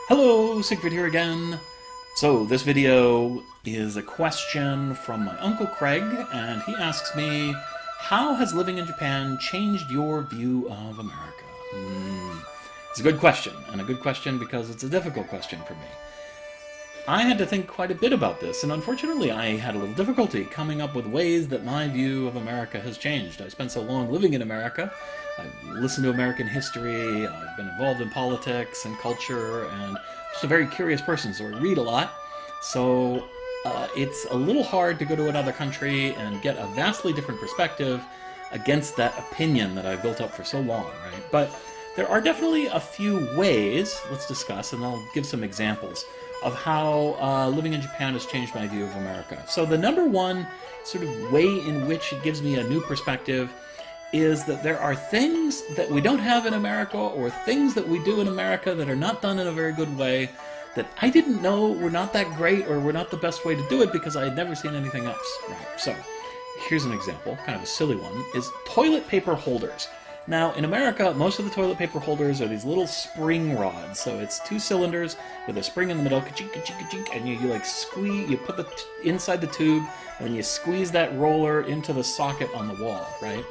Hello, Siegfried here again. So, this video is a question from my Uncle Craig, and he asks me, how has living in Japan changed your view of America? It's a good question, and a good question because it's a difficult question for me. I had to think quite a bit about this, and unfortunately I had a little difficulty coming up with ways that my view of America has changed. I spent so long living in America, I've listened to American history, I've been involved in politics and culture, and just a very curious person, so I read a lot. So it's a little hard to go to another country and get a vastly different perspective against that opinion that I've built up for so long, right? But there are definitely a few ways, let's discuss, and I'll give some examples of how living in Japan has changed my view of America. So the number one sort of way in which it gives me a new perspective is that there are things that we don't have in America, or things that we do in America that are not done in a very good way, that I didn't know were not that great or were not the best way to do it because I had never seen anything else. Right. So here's an example, kind of a silly one, is toilet paper holders. Now, in America, most of the toilet paper holders are these little spring rods. So it's two cylinders with a spring in the middle, ka-chink, ka-chink, ka-chink, and you like squeeze, you put the inside the tube, and then you squeeze that roller into the socket on the wall, right?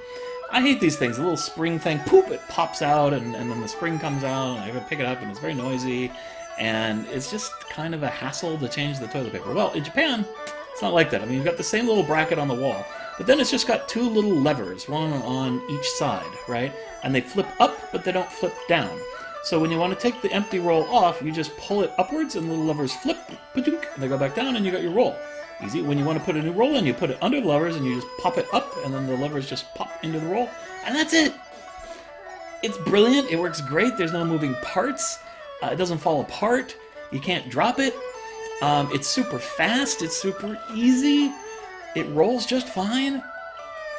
I hate these things. The little spring thing, poop, it pops out, and then the spring comes out, and I gotta pick it up, and it's very noisy, and it's just kind of a hassle to change the toilet paper. Well, in Japan, it's not like that. I mean, you've got the same little bracket on the wall, but then it's just got two little levers, one on each side, right? And they flip up, but they don't flip down. So when you want to take the empty roll off, you just pull it upwards, and the little levers flip, and they go back down, and you got your roll. Easy. When you want to put a new roll in, you put it under the levers, and you just pop it up, and then the levers just pop into the roll, and that's it! It's brilliant, it works great, there's no moving parts, it doesn't fall apart, you can't drop it, it's super fast, it's super easy, it rolls just fine.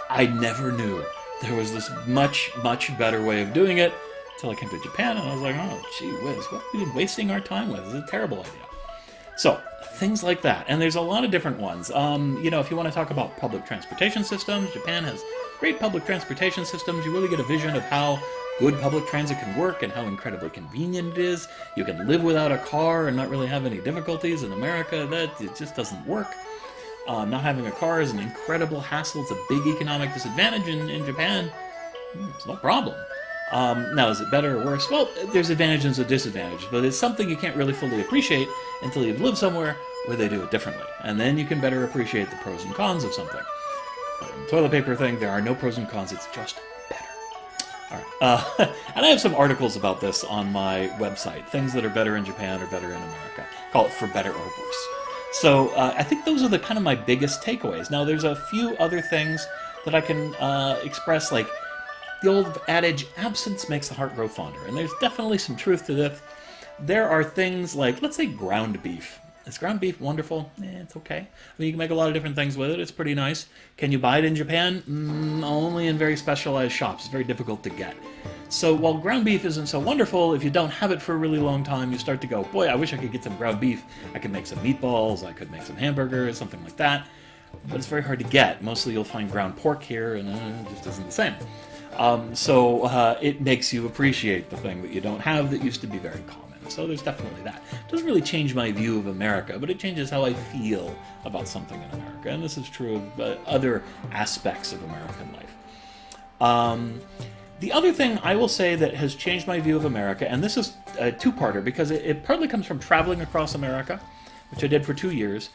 I never knew there was this much, much better way of doing it until I came to Japan, and I was like, oh, gee whiz, what have we been wasting our time with? This is a terrible idea. So, things like that. And there's a lot of different ones. If you want to talk about public transportation systems, Japan has great public transportation systems. You really get a vision of how good public transit can work and how incredibly convenient it is. You can live without a car and not really have any difficulties. In America, it just doesn't work. Not having a car is an incredible hassle. It's a big economic disadvantage. In Japan, it's no problem. Now, is it better or worse? Well, there's advantages and disadvantages, but it's something you can't really fully appreciate until you've lived somewhere where they do it differently. And then you can better appreciate the pros and cons of something. The toilet paper thing, there are no pros and cons, it's just better. Alright, and I have some articles about this on my website, things that are better in Japan or better in America. Call it For Better or Worse. So I think those are the kind of my biggest takeaways. Now, there's a few other things that I can express, like the old adage, absence makes the heart grow fonder. And there's definitely some truth to this. There are things like, let's say, ground beef. Is ground beef wonderful? It's okay. I mean, you can make a lot of different things with it. It's pretty nice. Can you buy it in Japan? Only in very specialized shops. It's very difficult to get. So while ground beef isn't so wonderful, if you don't have it for a really long time, you start to go, boy, I wish I could get some ground beef. I could make some meatballs. I could make some hamburgers, something like that. But it's very hard to get. Mostly you'll find ground pork here, and it just isn't the same. So it makes you appreciate the thing that you don't have that used to be very common. So there's definitely that. It doesn't really change my view of America, but it changes how I feel about something in America. And this is true of other aspects of American life. The other thing I will say that has changed my view of America, and this is a two-parter because it partly comes from traveling across America, which I did for 2 years.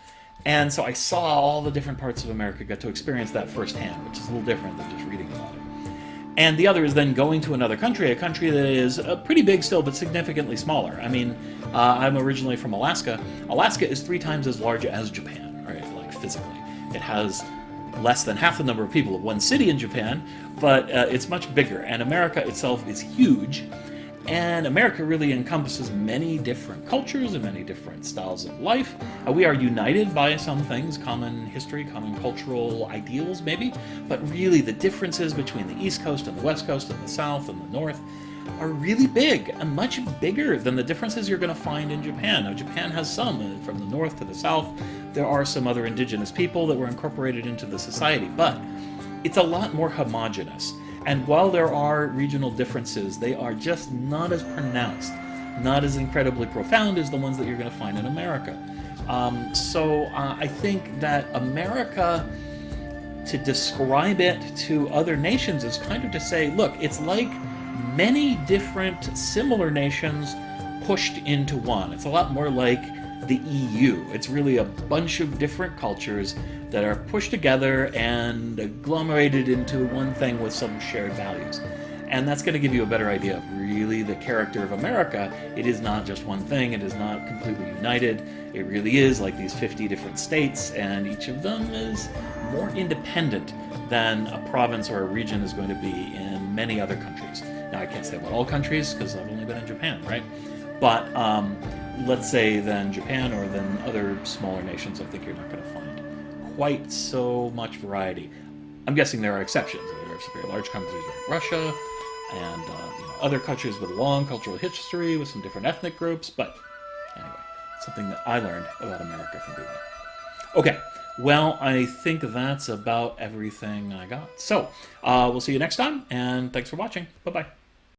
And so I saw all the different parts of America, got to experience that firsthand, which is a little different than just reading about it. And the other is then going to another country, a country that is pretty big still, but significantly smaller. I mean, I'm originally from Alaska. Alaska is 3 times as large as Japan, right, like physically. It has less than half the number of people of one city in Japan, but it's much bigger. And America itself is huge. And America really encompasses many different cultures and many different styles of life. We are united by some things, common history, common cultural ideals maybe, but really the differences between the East Coast and the West Coast and the South and the North are really big, and much bigger than the differences you're going to find in Japan. Now, Japan has some, from the North to the South. There are some other indigenous people that were incorporated into the society, but it's a lot more homogenous. And while there are regional differences, they are just not as pronounced not as incredibly profound as the ones that you're going to find in America. I think that America, to describe it to other nations, is kind of to say, look, it's like many different similar nations pushed into one. It's a lot more like the EU. It's really a bunch of different cultures that are pushed together and agglomerated into one thing with some shared values. And that's going to give you a better idea of really the character of America. It is not just one thing. It is not completely united. It really is like these 50 different states, and each of them is more independent than a province or a region is going to be in many other countries. Now, I can't say about all countries because I've only been in Japan, right? But let's say than Japan or than other smaller nations, I think you're not going to find quite so much variety. I'm guessing there are exceptions. There are very large countries like Russia and other countries with long cultural history with some different ethnic groups. But anyway, something that I learned about America from doing that. Okay, well, I think that's about everything I got. So we'll see you next time, and thanks for watching. Bye-bye.